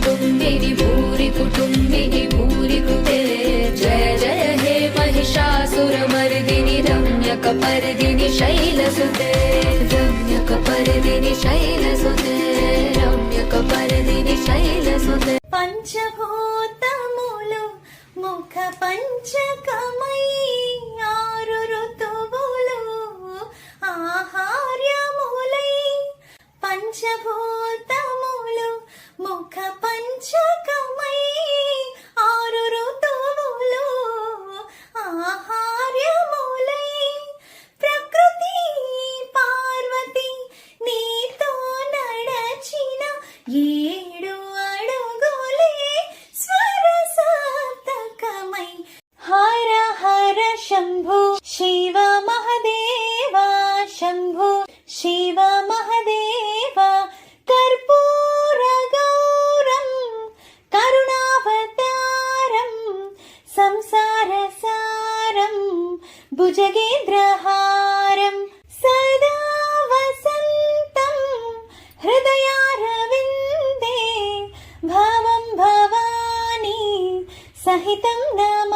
कुटुम्बिनि भूरि कुटुम्बिनि भूरि कृते जय जय हे महिषासुरमर्दिनि रम्यकपर्दिनि शैलसुते रम्यकपर्दिनि शैलसुते रम्यकपर्दिनि शैलसुते పంచభూతములు ముఖ పంచకమై ఆరు ఋతువులు ఆహార్యములై పంచభూతములు ముఖ పంచకమై ఆరు ఋతువులు ఆహార్యములై ప్రకృతి పార్వతి నీతో నడచిన ఏడు అడుగులే స్వరసాతకమై హర హర శంభు శివ మహదేవ శంభు శివ మహదేవ కర్పూర గౌరం కరుణావతారం సంసార సారం భుజగేంద్రహారం సదా వసంతం హృదయారవిందే భవం భవానీ సహితం నమ